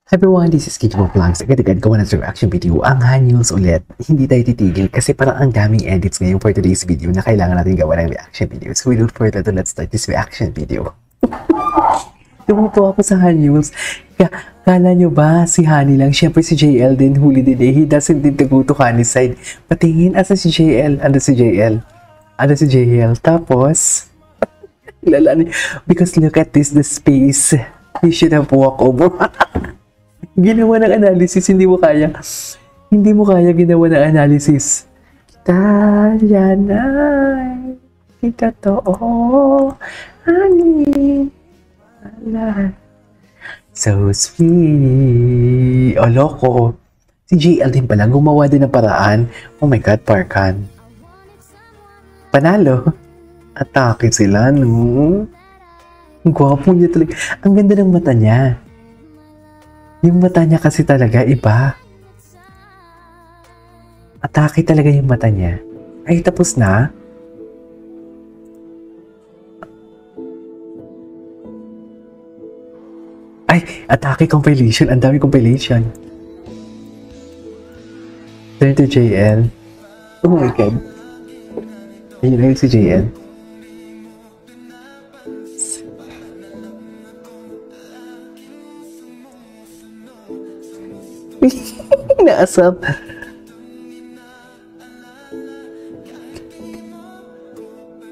Everyone, this is Kitty Vlogs. Agad-agad gawa ng reaction video ang Hanyuls ulit. Hindi tayo titigil kasi parang ang daming edits ngayon for today's video na kailangan natin gawa ng reaction video. So without further ado, let's start this reaction video. Tumutuwa ako sa Hanyuls. Kala nyo ba si Honey lang? Siyempre si JL din, huli din eh. He doesn't need to go to Honey's side. Patingin, asa si JL? Ano si JL? Ano si JL? Tapos, lalani. Because look at this, the space. He should have walked over. Ginawa ng analysis, hindi mo kaya. Hindi mo kaya ginawa ng analysis. Kita yan ay kita to. Honey. Ala. So sweet. O loko. Si JL din pala, gumawa din ng paraan. Oh my God, Parkan. Panalo. Atake sila, no? Ang gwapo niya talaga. Ang ganda ng mata niya. Yung mata niya kasi talaga iba. Atake talaga yung mata niya. Ay, tapos na? Ay, atake compilation. Ang dami compilation. Turn to JL. Oh my God. Ayun na si JL. Naasap.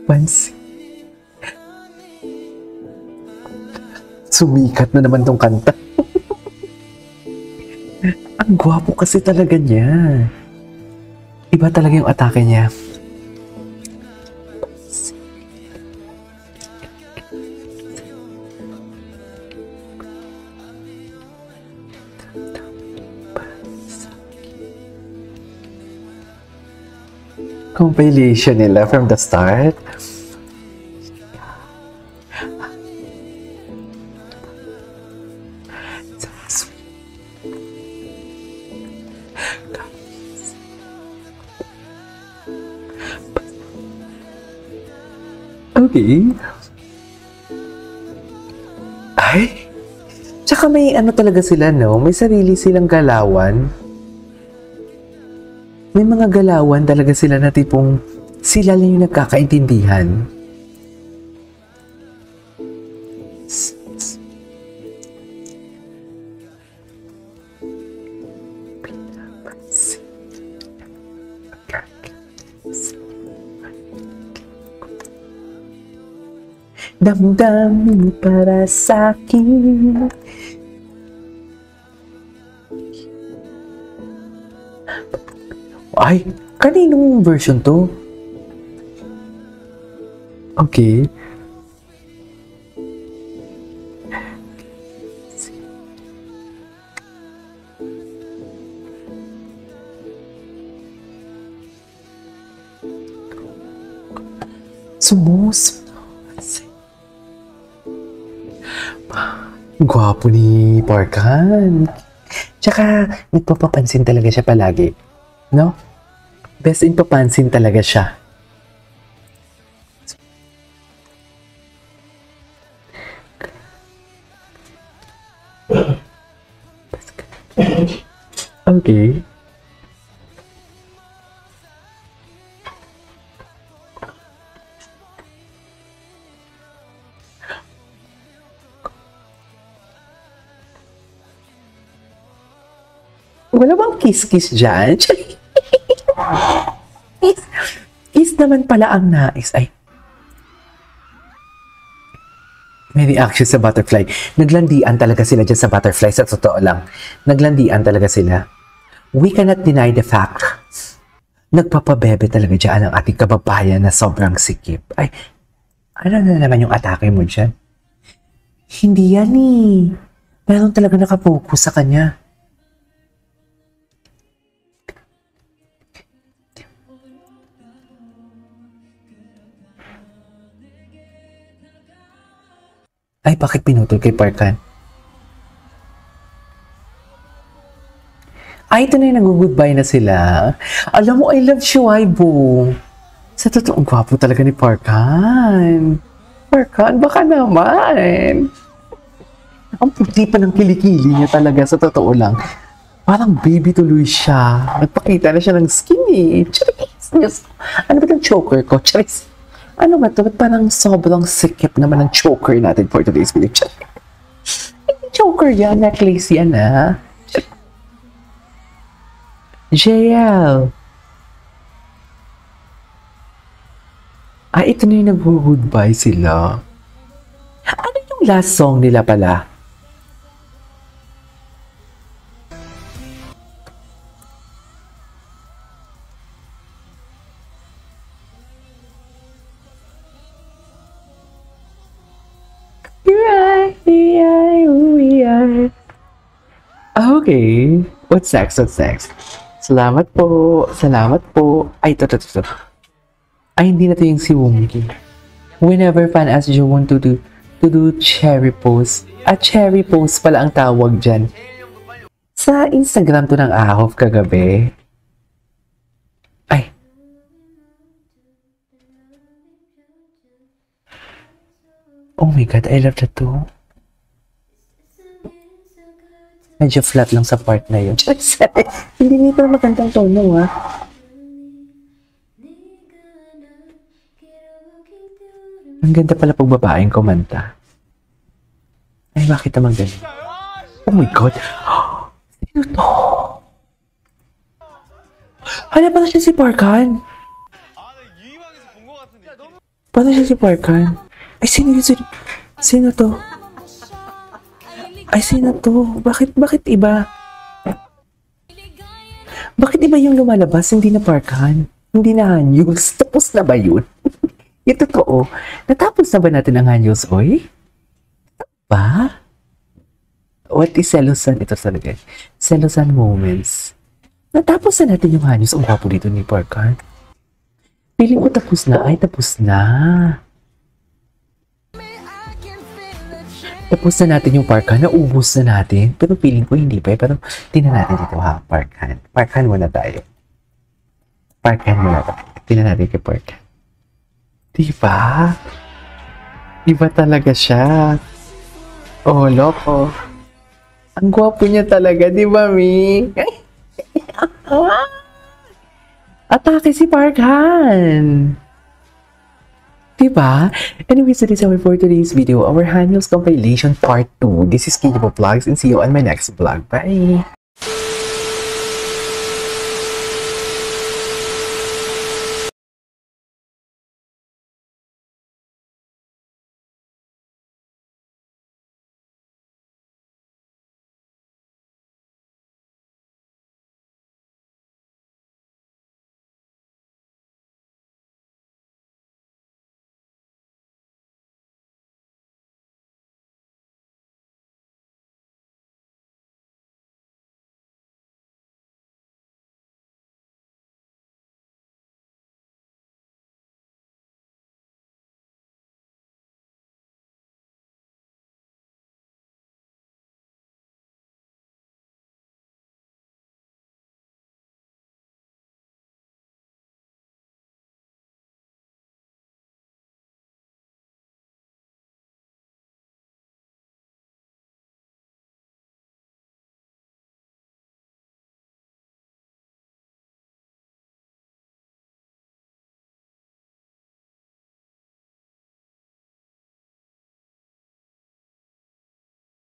Once. Sumikat na naman tong kanta. Ang gwapo kasi talaga niya. Iba talaga yung atake niya. Compilation nila from the start. Okay. Ay, tsaka may ano talaga sila, no? May sarili silang galawan. May mga galawan talaga sila na tipong sila lang yung nagkakaintindihan. Damdamin para sa'kin. Ay, kaninong version to? Okay. Gwapo ni Parkan. Tsaka, nagpapapansin talaga siya palagi. No? Best in papansin talaga siya. Okay. Wala bang kiss-kiss dyan? Kiss naman pala ang nais. Ay. May reaction sa butterfly. Naglandian talaga sila dyan sa butterfly. Sa totoo lang. Naglandian talaga sila. We cannot deny the fact. Nagpapabebe talaga dyan ang ating kababayan na sobrang sikip. Ay, ano na naman yung atake mo dyan? Hindi yan eh. Meron talaga nakapokus sa kanya. Ay, bakit pinutol kay Parkan? Ay, ito na yung nag-goodbye na sila. Alam mo, I love Shuaibu. Sa totoong gwapo talaga ni Parkan. Parkan, baka naman. Ang puti pa ng kilikili niya talaga, sa totoo lang. Parang baby tuloy siya. Nagpakita na siya ng skinny. Charis! Diyos ko. Ano ba itong choker ko? Charis! Ano ba ito? Ba't parang sobrang sikip naman ang choker natin for today's video? Charis! Hindi choker yan. Necklace yan, ha? JL! Ito na yung nag-goodbye sila. Ano yung last song nila pala? Okay. What's next? What's next? Salamat po. Salamat po. Ay, ito. Ay, hindi na ito yung si Wongi. Whenever fan asks Jowon to do cherry pose. Cherry pose pala ang tawag dyan. Sa Instagram to ng Ahof kagabi. Ay. Oh my God, I love that too. Medyo flat lang sa part na yun. Hindi nito magandang tono, ha? Ang ganda pala pag babaeng kumanta. Ay, bakit naman ganun? Oh my God! Sino to? Hala, parang siya si Parkan. Parang siya si Parkan. Ay, sino yun? Sino to? Ay, sino to? Bakit iba? Bakit iba yung lumalabas? Hindi na Parkan. Hindi na Hanyuls. Tapos na ba yun? Yung totoo. Natapos na ba natin ang Hanyuls, oy? Ba? What is Selosan? Ito talaga. Selosan moments. Natapos na natin yung Hanyuls. Ang gwapo dito ni Parkan. Feeling ko tapos na. Ay, tapos na. Tapos na natin yung Parkan, naubos na natin. Pero feeling ko hindi pa eh. Pero tingnan natin dito ha, Parkan. Parkan muna tayo. Parkan muna tayo. Tingnan natin kay Parkan. Diba? Iba talaga siya. Oh, loko. Ang gwapo niya talaga, di ba, Mi? Atake si Parkan. Diba? Anyways, that is all for today's video. Our Hanyuls compilation part 2. This is Kijibo Vlogs and see you on my next vlog. Bye!